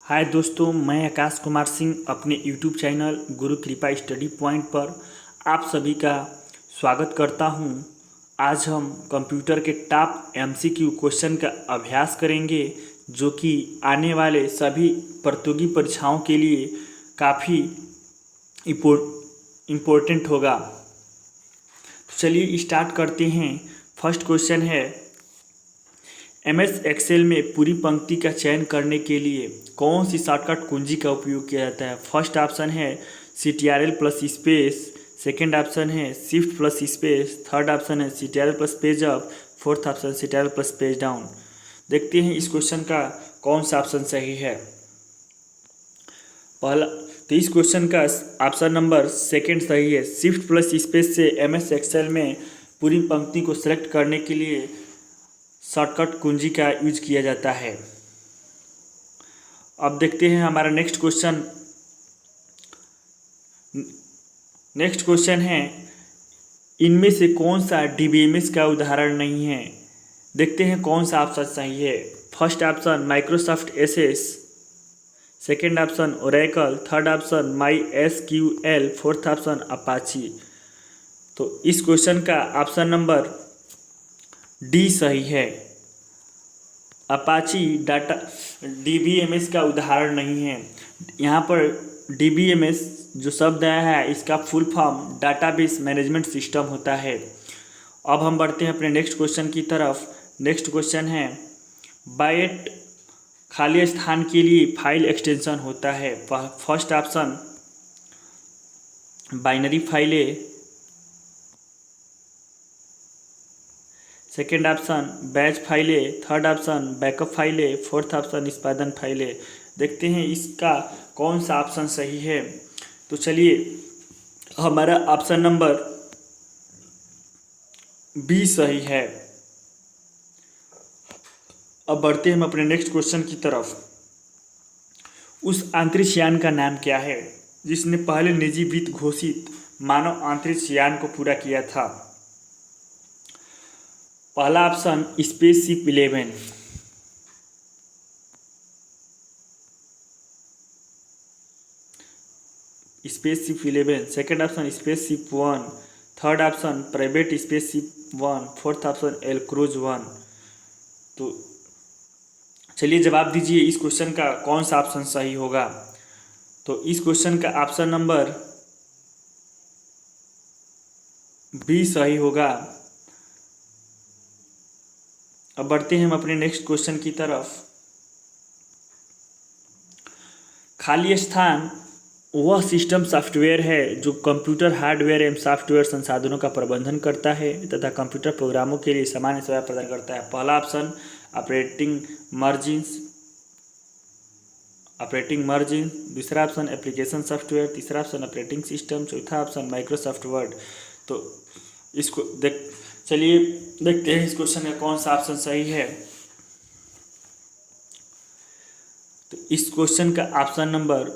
हाय दोस्तों, मैं आकाश कुमार सिंह अपने यूट्यूब चैनल गुरु कृपा स्टडी पॉइंट पर आप सभी का स्वागत करता हूं। आज हम कंप्यूटर के टॉप एमसीक्यू क्वेश्चन का अभ्यास करेंगे, जो कि आने वाले सभी प्रतियोगी परीक्षाओं के लिए काफ़ी इम्पोर्टेंट होगा। तो चलिए स्टार्ट करते हैं। फर्स्ट क्वेश्चन है, एमएस एक्सेल में पूरी पंक्ति का चयन करने के लिए कौन सी शॉर्टकट कुंजी का उपयोग किया जाता है। फर्स्ट ऑप्शन है CTRL plus space, second option है shift plus space, third option है CTRL plus page up, fourth option CTRL plus page down. देखते हैं इस क्वेश्चन का कौन सा ऑप्शन सही है। पहला तो इस क्वेश्चन का ऑप्शन नंबर सेकेंड सही है। शिफ्ट प्लस स्पेस से एमएस एक्सेल में पूरी पंक्ति को सेलेक्ट करने के लिए शॉर्टकट कुंजी का यूज किया जाता है। अब देखते हैं हमारा नेक्स्ट क्वेश्चन है, इनमें से कौन सा DBMS का उदाहरण नहीं है। देखते हैं कौन सा ऑप्शन सही है। First option Microsoft SS, second option Oracle, third option MySQL, fourth option Apache. तो इस क्वेश्चन का ऑप्शन नंबर डी सही है। अपाची डाटा DBMS का उदाहरण नहीं है। यहाँ पर DBMS जो शब्द आया है, इसका full form database management system होता है। अब हम बढ़ते हैं अपने नेक्स्ट क्वेश्चन की तरफ। नेक्स्ट क्वेश्चन है, बाइट खाली स्थान के लिए फाइल एक्सटेंशन होता है। फर्स्ट ऑप्शन बाइनरी फाइलें, सेकेंड ऑप्शन बैच फाइलें, थर्ड ऑप्शन बैकअप फाइलें, फोर्थ ऑप्शन निष्पादन फाइलें। देखते हैं इसका कौन सा ऑप्शन सही है। तो चलिए हमारा ऑप्शन नंबर बी सही है। अब बढ़ते हैं हम अपने नेक्स्ट क्वेश्चन की तरफ। उस अंतरिक्ष यान का नाम क्या है जिसने पहले निजी वित्त घोषित मानव अंतरिक्ष यान को पूरा किया था। पहला option spaceship 11, second option spaceship 1, third option private spaceship 1, fourth option L cruise 1। तो चलिए जवाब दीजिए इस क्वेश्चन का कौन सा ऑप्शन सही होगा। तो इस क्वेश्चन का ऑप्शन नंबर बी सही होगा। अब बढ़ते हैं हम अपने नेक्स्ट क्वेश्चन की तरफ। खाली स्थान वह सिस्टम सॉफ्टवेयर है जो कंप्यूटर हार्डवेयर एवं सॉफ्टवेयर संसाधनों का प्रबंधन करता है तथा कंप्यूटर प्रोग्रामों के लिए सामान्य सेवा प्रदान करता है। पहला ऑप्शन ऑपरेटिंग मार्जिन, दूसरा ऑप्शन एप्लीकेशन सॉफ्टवेयर, तीसरा ऑप्शन ऑपरेटिंग सिस्टम, चौथा ऑप्शन माइक्रोसॉफ्ट वर्ड। तो इसको चलिए देखते हैं इस क्वेश्चन का कौन सा ऑप्शन सही है। तो इस क्वेश्चन का ऑप्शन नंबर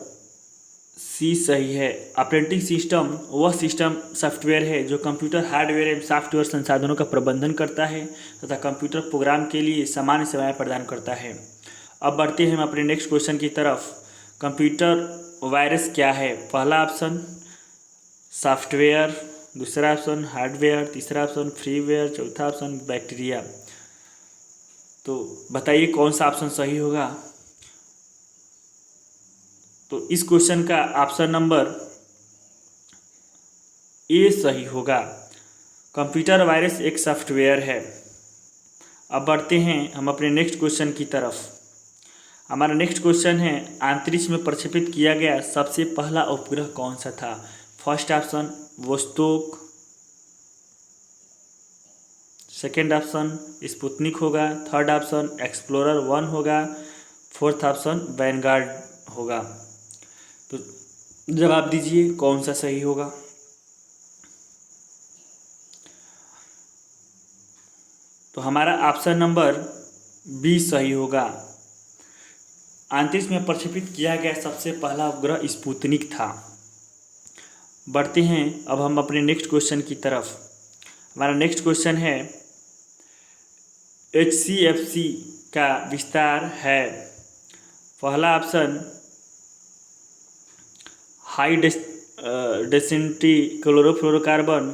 सी सही है। ऑपरेटिंग सिस्टम वह सिस्टम सॉफ्टवेयर है जो कंप्यूटर हार्डवेयर एवं सॉफ्टवेयर संसाधनों का प्रबंधन करता है तथा कंप्यूटर प्रोग्राम के लिए सामान्य सेवाएं प्रदान करता है। अब बढ़ते हैं हम अपने नेक्स्ट क्वेश्चन की तरफ। कंप्यूटर वायरस क्या है। पहला ऑप्शन सॉफ्टवेयर, दूसरा ऑप्शन हार्डवेयर, तीसरा ऑप्शन फ्रीवेयर, चौथा ऑप्शन बैक्टीरिया। तो बताइए कौन सा ऑप्शन सही होगा। तो इस क्वेश्चन का ऑप्शन नंबर ए सही होगा। कंप्यूटर वायरस एक सॉफ्टवेयर है। अब बढ़ते हैं हम अपने नेक्स्ट क्वेश्चन की तरफ। हमारा नेक्स्ट क्वेश्चन है, अंतरिक्ष में प्रक्षेपित किया गया सबसे पहला उपग्रह कौन सा था। First option Vostok, second option Sputnik होगा, थर्ड ऑप्शन एक्सप्लोरर 1 होगा, फोर्थ ऑप्शन वैनगार्ड होगा। तो जवाब दीजिए कौन सा सही होगा। तो हमारा ऑप्शन नंबर बी सही होगा। अंतरिक्ष में प्रक्षेपित किया गया सबसे पहला उपग्रह स्पुतनिक था। बढ़ते हैं अब हम अपने नेक्स्ट क्वेश्चन की तरफ। हमारा नेक्स्ट क्वेश्चन है, HCFC का विस्तार है। पहला ऑप्शन हाई डेंसिटी क्लोरोफ्लोरोकार्बन,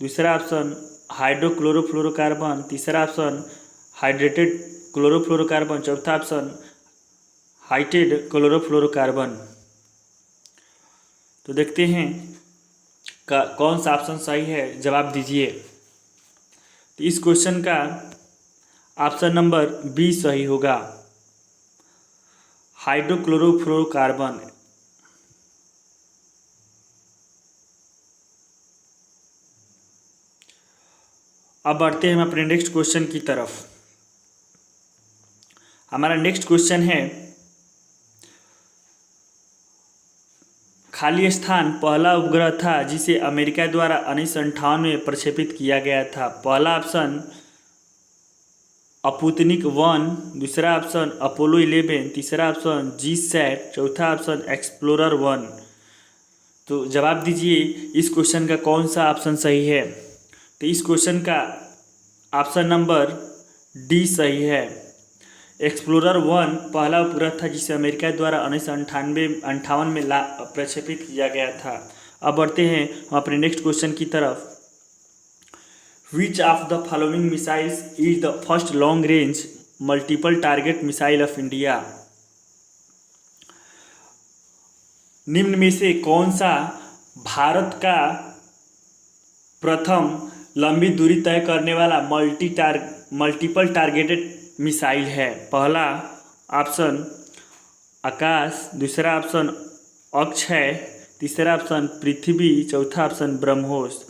दूसरा ऑप्शन हाइड्रोक्लोरोफ्लोरोकार्बन, तीसरा ऑप्शन हाइड्रेटेड क्लोरोफ्लोरोकार्बन, चौथा ऑप्शन हाइटेड क्लोरोफ्लोरोकार्बन। तो देखते हैं कौन सा ऑप्शन सही है, जवाब दीजिए। तो इस क्वेश्चन का ऑप्शन नंबर बी सही होगा, हाइड्रोक्लोरोफ्लोरोकार्बन। अब बढ़ते हैं हम अपने नेक्स्ट क्वेश्चन की तरफ। हमारा नेक्स्ट क्वेश्चन है, खाली स्थान पहला उपग्रह था जिसे अमेरिका द्वारा 1958 में प्रक्षेपित किया गया था। पहला ऑप्शन स्पुतनिक 1, दूसरा ऑप्शन अपोलो 11, तीसरा ऑप्शन जीसैट, चौथा ऑप्शन एक्सप्लोरर 1। तो जवाब दीजिए इस क्वेश्चन का कौन सा ऑप्शन सही है। तो इस क्वेश्चन का ऑप्शन नंबर डी सही है। एक्सप्लोरर 1 पहला उपग्रह था जिसे अमेरिका द्वारा 1958 में प्रक्षेपित किया गया था। अब बढ़ते हैं हम अपने नेक्स्ट क्वेश्चन की तरफ। Which of the following missiles is the first long range multiple target missile of India. निम्न में से कौन सा भारत का प्रथम लंबी दूरी तय करने वाला मल्टीपल टारगेटेड मिसाइल है। पहला ऑप्शन आकाश, दूसरा ऑप्शन अक्षय, तीसरा ऑप्शन पृथ्वी, चौथा ऑप्शन ब्रह्मोस।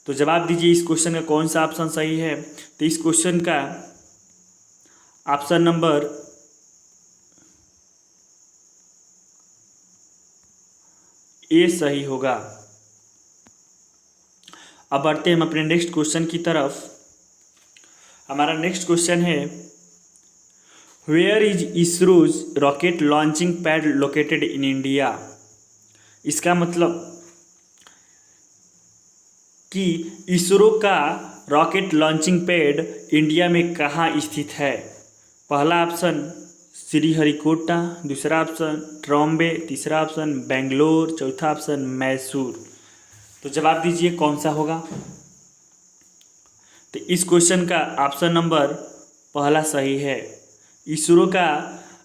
तो जवाब दीजिए इस क्वेश्चन का कौन सा ऑप्शन सही है। तो इस क्वेश्चन का ऑप्शन नंबर ए सही होगा। अब बढ़ते हैं हम अपने नेक्स्ट क्वेश्चन की तरफ। हमारा नेक्स्ट क्वेश्चन है, where is ISRO's rocket launching pad located in India. इसका मतलब कि इसरो का रॉकेट लॉन्चिंग पैड इंडिया में कहाँ स्थित है। पहला ऑप्शन श्रीहरिकोटा, दूसरा ऑप्शन ट्रॉम्बे, तीसरा ऑप्शन बेंगलोर, चौथा ऑप्शन मैसूर। तो जवाब दीजिए कौन सा होगा। तो इस क्वेश्चन का ऑप्शन नंबर पहला सही है। इसरो का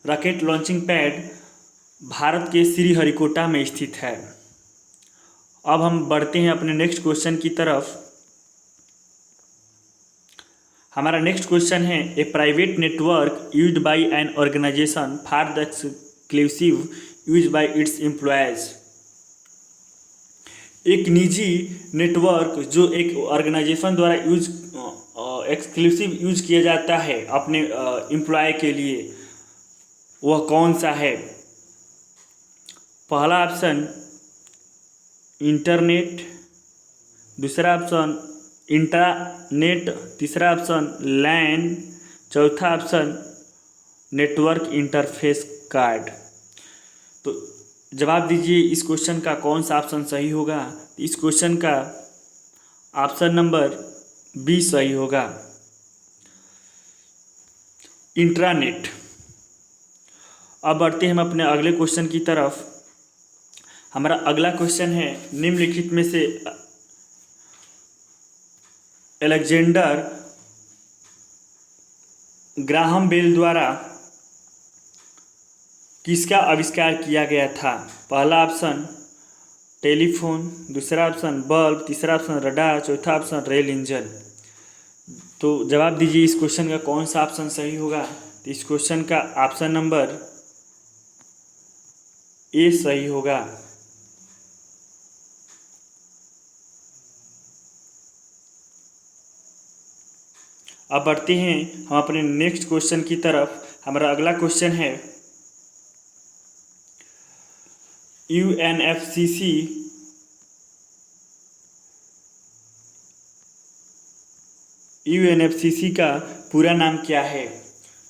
रॉकेट लॉन्चिंग पैड भारत के श्रीहरिकोटा में स्थित है। अब हम बढ़ते हैं अपने नेक्स्ट क्वेश्चन की तरफ। हमारा नेक्स्ट क्वेश्चन है, a private network used by an organisation for the exclusive use by its employees. एक निजी नेटवर्क जो एक ऑर्गेनाइजेशन द्वारा एक्सक्लूसिव यूज किया जाता है अपने एम्प्लॉय के लिए, वह कौन सा है। पहला ऑप्शन इंटरनेट, दूसरा ऑप्शन इंट्रानेट, तीसरा ऑप्शन लैन, चौथा ऑप्शन नेटवर्क इंटरफेस कार्ड। तो जवाब दीजिए इस क्वेश्चन का कौन सा ऑप्शन सही होगा। इस क्वेश्चन का ऑप्शन नंबर बी सही होगा, इंट्रानेट। अब बढ़ते हैं हम अपने अगले क्वेश्चन की तरफ। हमारा अगला क्वेश्चन है, निम्नलिखित में से अलेक्जेंडर ग्राहम बेल द्वारा किसका आविष्कार किया गया था। पहला ऑप्शन टेलीफोन, दूसरा ऑप्शन बल्ब, तीसरा ऑप्शन रडार, चौथा ऑप्शन रेल इंजन। तो जवाब दीजिए इस क्वेश्चन का कौन सा ऑप्शन सही होगा। तो इस क्वेश्चन का ऑप्शन नंबर ए सही होगा। अब बढ़ते हैं हम अपने नेक्स्ट क्वेश्चन की तरफ। हमारा अगला क्वेश्चन है, यूएनएफसीसी का पूरा नाम क्या है।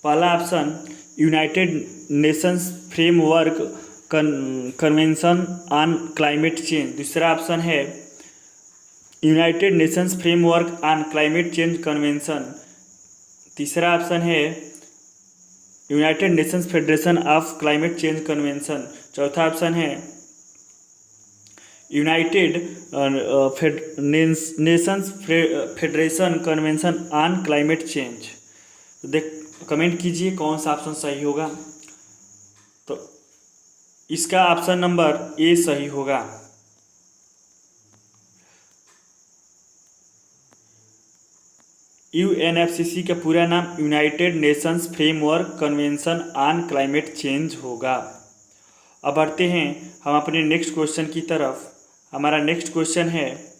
पहला option United Nations framework convention on climate change, दूसरा ऑप्शन है United Nations framework on climate change convention, तीसरा ऑप्शन है United Nations federation of climate change convention. चौथा ऑप्शन है United Nations federation convention on climate change. देख comment कीजिए कौन सा ऑप्शन सही होगा। तो इसका ऑप्शन नंबर ए सही होगा। यूएनएफसीसी का पूरा नाम United Nations framework convention on climate change होगा। अब बढ़ते हैं हम अपने नेक्स्ट क्वेश्चन की तरफ। हमारा नेक्स्ट क्वेश्चन है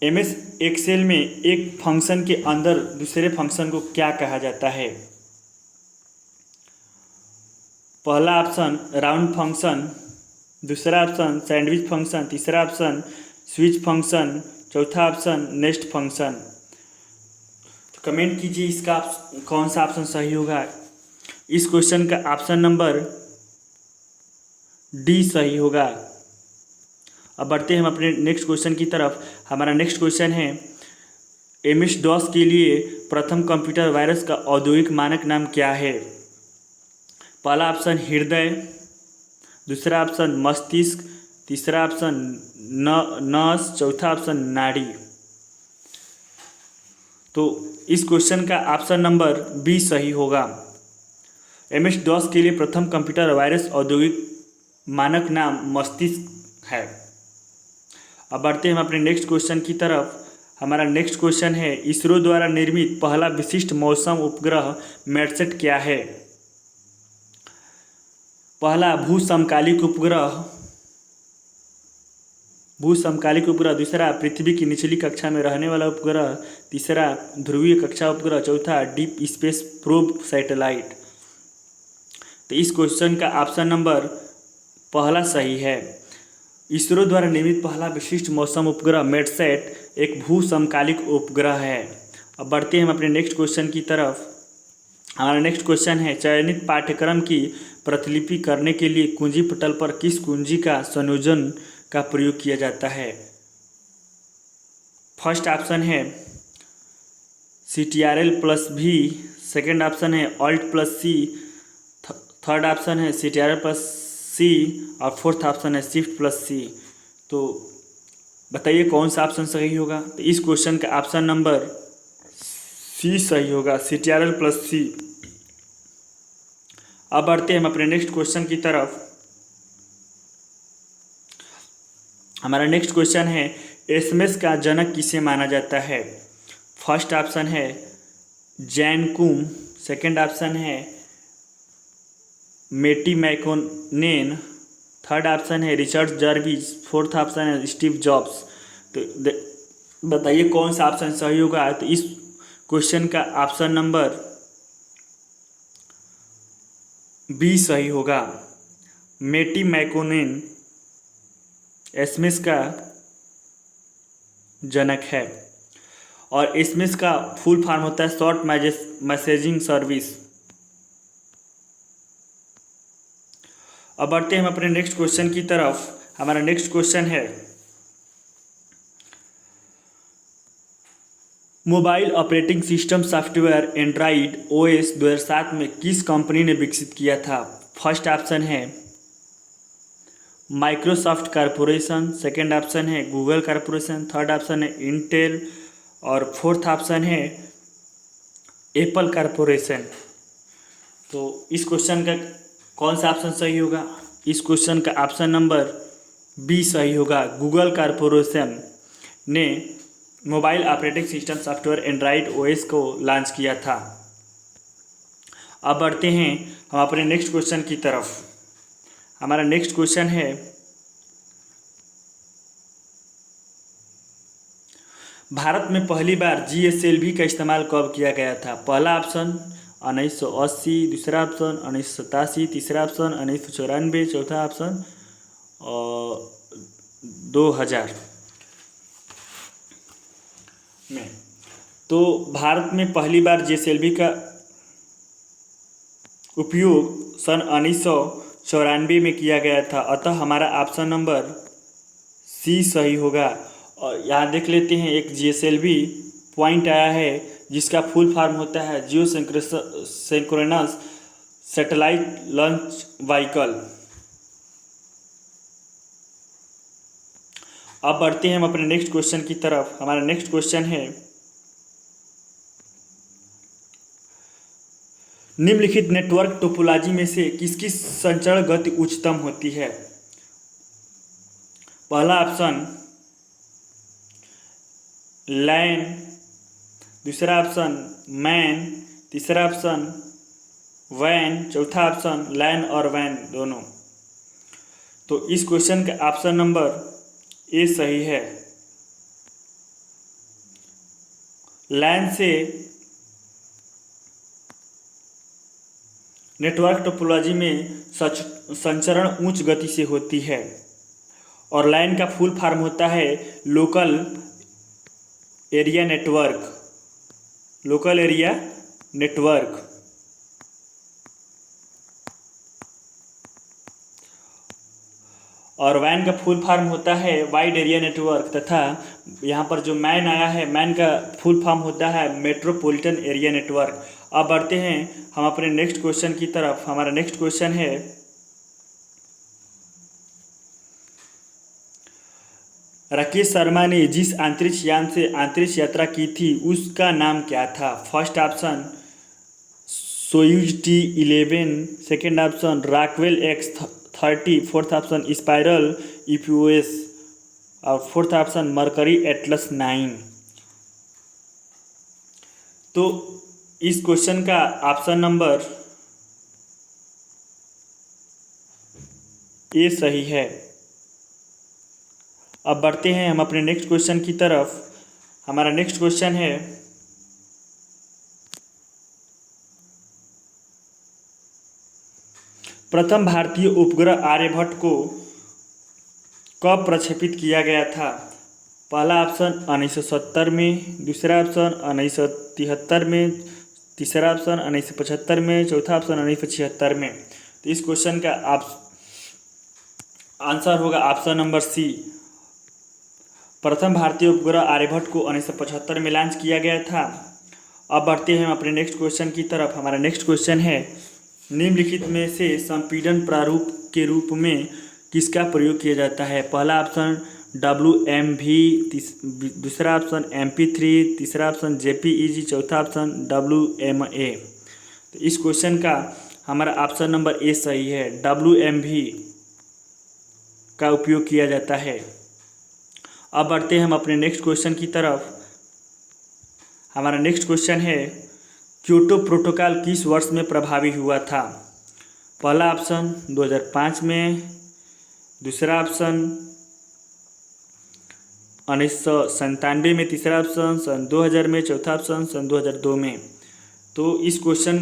एमएस एक्सेल में एक फंक्शन के अंदर दूसरे फंक्शन को क्या कहा जाता है। पहला ऑप्शन राउंड फंक्शन, दूसरा ऑप्शन सैंडविच फंक्शन, तीसरा ऑप्शन स्विच फंक्शन, चौथा ऑप्शन नेक्स्ट फंक्शन। तो कमेंट कीजिए इसका कौन सा ऑप्शन सही होगा। इस क्वेश्चन का ऑप्शन नंबर डी सही होगा। अब बढ़ते हैं हम अपने नेक्स्ट क्वेश्चन की तरफ। हमारा नेक्स्ट क्वेश्चन है एमएस डॉस के लिए प्रथम कंप्यूटर वायरस का औद्योगिक मानक नाम क्या है। पहला ऑप्शन हृदय, दूसरा ऑप्शन मस्तिष्क, तीसरा ऑप्शन नस, चौथा ऑप्शन नाड़ी। तो इस क्वेश्चन का ऑप्शन नंबर बी सही होगा। एमएस डॉस के लिए प्रथम कंप्यूटर वायरस औद्योगिक मानक नाम मस्तिष्क है। अब बढ़ते हैं हम अपने नेक्स्ट क्वेश्चन की तरफ। हमारा नेक्स्ट क्वेश्चन है इसरो द्वारा निर्मित पहला विशिष्ट मौसम उपग्रह मेडसेट क्या है। पहला भूसमकालिक उपग्रह, दूसरा पृथ्वी की निचली कक्षा में रहने वाला उपग्रह, तीसरा ध्रुवीय कक्षा उपग्रह, चौथा डीप स्पेस प्रोब सैटेलाइट। तो इस क्वेश्चन का ऑप्शन नंबर पहला सही है। इसरो द्वारा निर्मित पहला विशिष्ट मौसम उपग्रह मेडसेट एक भूसमकालिक उपग्रह है। अब बढ़ते हैं हम अपने नेक्स्ट क्वेश्चन की तरफ। हमारा नेक्स्ट क्वेश्चन है चयनित पाठ्यक्रम की प्रतिलिपि करने के लिए कुंजी पटल पर किस कुंजी का संयोजन का प्रयोग किया जाता है। फर्स्ट ऑप्शन है CTRL+V, सेकेंड ऑप्शन है Alt+C, थर्ड ऑप्शन है CTRL+C और फोर्थ ऑप्शन है Shift+C। तो बताइए कौन सा ऑप्शन सही होगा। तो इस क्वेश्चन का ऑप्शन नंबर सी सही होगा, CTRL+C। अब बढ़ते हैं हम अपने नेक्स्ट क्वेश्चन की तरफ। हमारा नेक्स्ट क्वेश्चन है एसएमएस का जनक किसे माना जाता है। फर्स्ट ऑप्शन है जैन कुम, सेकेंड ऑप्शन है मेटी मैकोनेन, थर्ड ऑप्शन है रिचर्ड जर्विस, फोर्थ ऑप्शन है स्टीव जॉब्स। तो बताइए कौन सा ऑप्शन सही होगा। तो इस क्वेश्चन का ऑप्शन नंबर बी सही होगा। मेटी मैकोनेन एसएमएस का जनक है और एसएमएस का फुल फॉर्म होता है शॉर्ट मैसेजिंग सर्विस। अब बढ़ते हैं हम अपने नेक्स्ट क्वेश्चन की तरफ। हमारा नेक्स्ट क्वेश्चन है mobile operating system software Android OS 2007 में किस कंपनी ने विकसित किया था। फर्स्ट ऑप्शन है माइक्रोसॉफ्ट कॉरपोरेशन, सेकेंड ऑप्शन है गूगल कॉरपोरेशन, थर्ड ऑप्शन है इंटेल और फोर्थ ऑप्शन है एप्पल कॉरपोरेशन। तो इस क्वेश्चन का कौन सा ऑप्शन सही होगा। इस क्वेश्चन का ऑप्शन नंबर बी सही होगा। गूगल कॉरपोरेशन ने mobile operating system software Android OS को लॉन्च किया था। अब बढ़ते हैं हम अपने नेक्स्ट क्वेश्चन की तरफ। हमारा नेक्स्ट क्वेश्चन है भारत में पहली बार GSLV का इस्तेमाल कब किया गया था। पहला ऑप्शन 1980, दूसरा ऑप्शन 1987, तीसरा ऑप्शन 1994, चौथा ऑप्शन 2000 में। तो भारत में पहली बार GSLV का उपयोग सन 1994 में किया गया था। अतः हमारा ऑप्शन नंबर सी सही होगा और यहाँ देख लेते हैं एक GSLV पॉइंट आया है जिसका फुल फॉर्म होता है जियो सिंक्रोनस सैटेलाइट लॉन्च व्हीकल। अब बढ़ते हैं हम अपने नेक्स्ट क्वेश्चन की तरफ। हमारा नेक्स्ट क्वेश्चन है, निम्नलिखित नेटवर्क टोपोलॉजी में से किसकी संचरण गति उच्चतम होती है? पहला ऑप्शन लैन, दूसरा ऑप्शन मैन, तीसरा ऑप्शन वैन, चौथा ऑप्शन लैन और वैन दोनों। तो इस क्वेश्चन का ऑप्शन नंबर ए सही है। लैन से नेटवर्क टोपोलॉजी में संचरण उच्च गति से होती है और लाइन का फुल फॉर्म होता है local area network, local area network. और वैन का फुल फॉर्म होता है वाइड एरिया नेटवर्क, तथा यहाँ पर जो मैन आया है, मैन का फुल फॉर्म होता है मेट्रोपॉलिटन एरिया नेटवर्क। अब बढ़ते हैं हम अपने नेक्स्ट क्वेश्चन की तरफ। हमारा नेक्स्ट क्वेश्चन है, राकेश शर्मा ने जिस अंतरिक्ष यान से अंतरिक्ष यात्रा की थी उसका नाम क्या था? First option Soyuz T11, second option Rockwell X30, fourth option spiral EPOS और फोर्थ ऑप्शन मरकरी एटलस 9। तो इस क्वेश्चन का ऑप्शन नंबर ए सही है। अब बढ़ते हैं हम अपने नेक्स्ट क्वेश्चन की तरफ। हमारा नेक्स्ट क्वेश्चन है, प्रथम भारतीय उपग्रह आर्यभट्ट को कब प्रक्षेपित किया गया था? पहला ऑप्शन 1970 में, दूसरा ऑप्शन 1973 में, तीसरा ऑप्शन 1975 में, चौथा ऑप्शन 1976 में। तो इस क्वेश्चन का आंसर होगा ऑप्शन नंबर सी। प्रथम भारतीय उपग्रह आर्यभट्ट को 1975 में लॉन्च किया गया था। अब बढ़ते हैं हम अपने नेक्स्ट क्वेश्चन की तरफ। हमारा नेक्स्ट क्वेश्चन है, निम्नलिखित में से संपीड़न प्रारूप के रूप में किसका प्रयोग किया जाता है? पहला ऑप्शन WMV, दूसरा ऑप्शन MP3, तीसरा ऑप्शन JPEG, चौथा ऑप्शन WMA। तो इस क्वेश्चन का हमारा ऑप्शन नंबर ए सही है। WMV का उपयोग किया जाता है। अब बढ़ते हैं हम अपने नेक्स्ट क्वेश्चन की तरफ। हमारा नेक्स्ट क्वेश्चन है, क्योटो प्रोटोकॉल किस वर्ष में प्रभावी हुआ था? पहला ऑप्शन 2005 में, दूसरा ऑप्शन 1997 में, तीसरा ऑप्शन सन 2000 में, चौथा ऑप्शन सन 2002 में। तो इस क्वेश्चन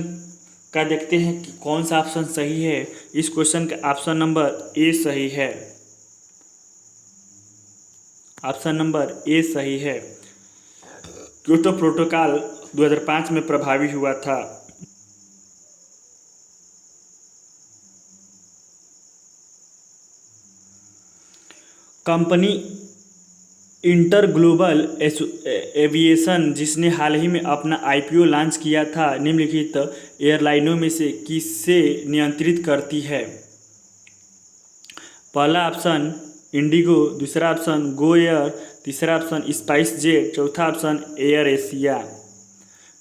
का देखते हैं कि कौन सा ऑप्शन सही है। इस क्वेश्चन का ऑप्शन नंबर ए सही है। ऑप्शन नंबर ए सही है। क्योटो प्रोटोकॉल 2005 में प्रभावी हुआ था। कंपनी इंटर ग्लोबल एविएशन, जिसने हाल ही में अपना IPO लॉन्च किया था, निम्नलिखित एयरलाइनों में से किससे नियंत्रित करती है? पहला ऑप्शन इंडिगो, दूसरा ऑप्शन गो एयर, तीसरा ऑप्शन स्पाइस जेट, चौथा ऑप्शन एयर एशिया।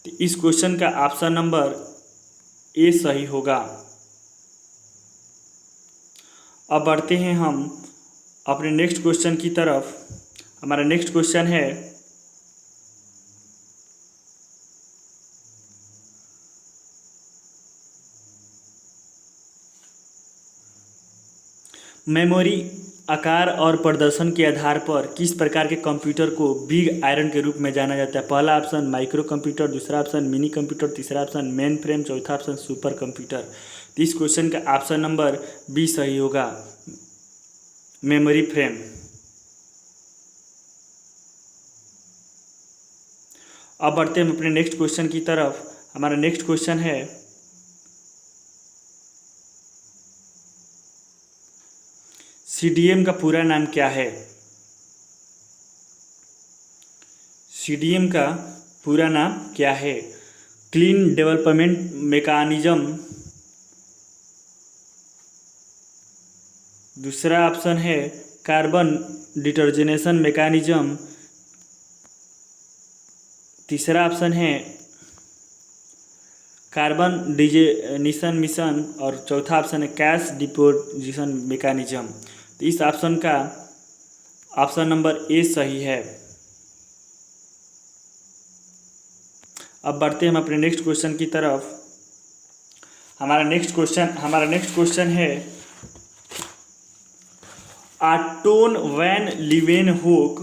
तो इस क्वेश्चन का ऑप्शन नंबर ए सही होगा। अब बढ़ते हैं हम अपने नेक्स्ट क्वेश्चन की तरफ। हमारा नेक्स्ट क्वेश्चन है, मेमोरी आकार और प्रदर्शन के आधार पर किस प्रकार के कंप्यूटर को बिग आयरन के रूप में जाना जाता है? पहला ऑप्शन माइक्रो कंप्यूटर, दूसरा ऑप्शन मिनी कंप्यूटर, तीसरा ऑप्शन मेन फ्रेम, चौथा ऑप्शन सुपर कंप्यूटर। तो इस क्वेश्चन का ऑप्शन नंबर बी सही होगा, मेमोरी फ्रेम। अब बढ़ते हैं अपने नेक्स्ट क्वेश्चन की तरफ। हमारा नेक्स्ट क्वेश्चन है, CDM का पूरा नाम क्या है? CDM का पूरा नाम क्या है? Clean development mechanism. दूसरा ऑप्शन है कार्बन डिटर्जेनेशन मैकेनिज्म। तीसरा ऑप्शन है कार्बन डिजेनिशन मिशन और चौथा ऑप्शन है कैश डिपोजिशन मैकेनिज्म। तो इस ऑप्शन का ऑप्शन नंबर ए सही है। अब बढ़ते हैं हम अपने नेक्स्ट क्वेश्चन की तरफ। हमारा नेक्स्ट क्वेश्चन है आर्टोन वैन लीवेनहोक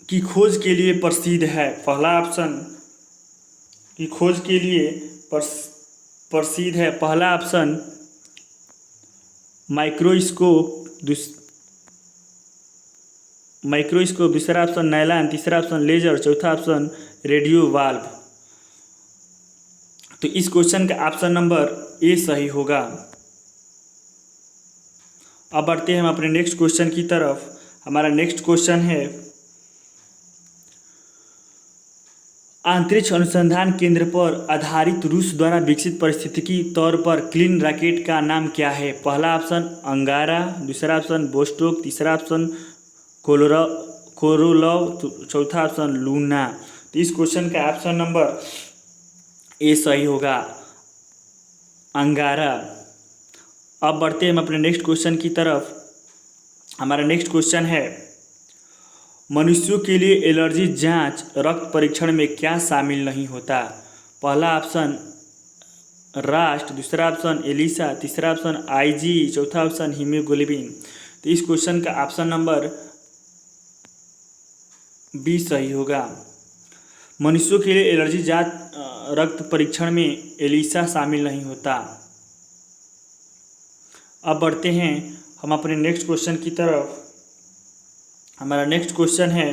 की खोज के लिए प्रसिद्ध है। पहला ऑप्शन की खोज के लिए प्रसिद्ध है। पहला ऑप्शन माइक्रोस्कोप, दूसरा ऑप्शन नायलॉन, तीसरा ऑप्शन लेजर, चौथा ऑप्शन रेडियो वाल्व। तो इस क्वेश्चन का ऑप्शन नंबर ए सही होगा। अब बढ़ते हैं हम अपने नेक्स्ट क्वेश्चन की तरफ। हमारा नेक्स्ट क्वेश्चन है अंतरिक्ष अनुसंधान केंद्र पर आधारित रूस द्वारा विकसित पारिस्थितिकी तौर पर क्लीन रॉकेट का नाम क्या है? पहला ऑप्शन अंगारा, दूसरा ऑप्शन बोस्टोक, तीसरा ऑप्शन कोरोलव, चौथा ऑप्शन लूना। तो इस क्वेश्चन का ऑप्शन नंबर ए सही होगा, अंगारा। अब बढ़ते हैं हम अपने नेक्स्ट क्वेश्चन की तरफ। हमारा नेक्स्ट क्वेश्चन है मनुष्यों के लिए एलर्जी जांच रक्त परीक्षण में क्या शामिल नहीं होता? पहला ऑप्शन रास्ट, दूसरा ऑप्शन एलिसा, तीसरा ऑप्शन IG, चौथा ऑप्शन हीमोग्लोबिन। तो इस क्वेश्चन का ऑप्शन नंबर बी सही होगा। मनुष्यों के लिए एलर्जी जांच रक्त परीक्षण में एलिसा शामिल नहीं होता। अब बढ़ते हैं हम अपने नेक्स्ट क्वेश्चन की तरफ। हमारा नेक्स्ट क्वेश्चन है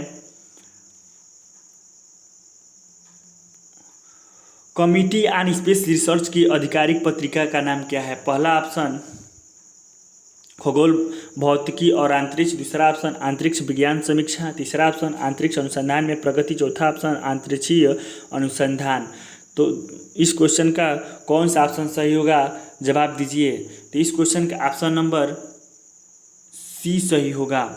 कमिटी ऑन स्पेस रिसर्च की आधिकारिक पत्रिका का नाम क्या है? पहला ऑप्शन खगोल भौतिकी और अंतरिक्ष, दूसरा ऑप्शन अंतरिक्ष विज्ञान समीक्षा, तीसरा ऑप्शन अंतरिक्ष अनुसंधान में प्रगति, चौथा ऑप्शन अंतरिक्षीय अनुसंधान। तो इस क्वेश्चन का कौन सा ऑप्शन सही होगा, जवाब दीजिए। तो इस क्वेश्चन का ऑप्शन नंबर सी सही होगा।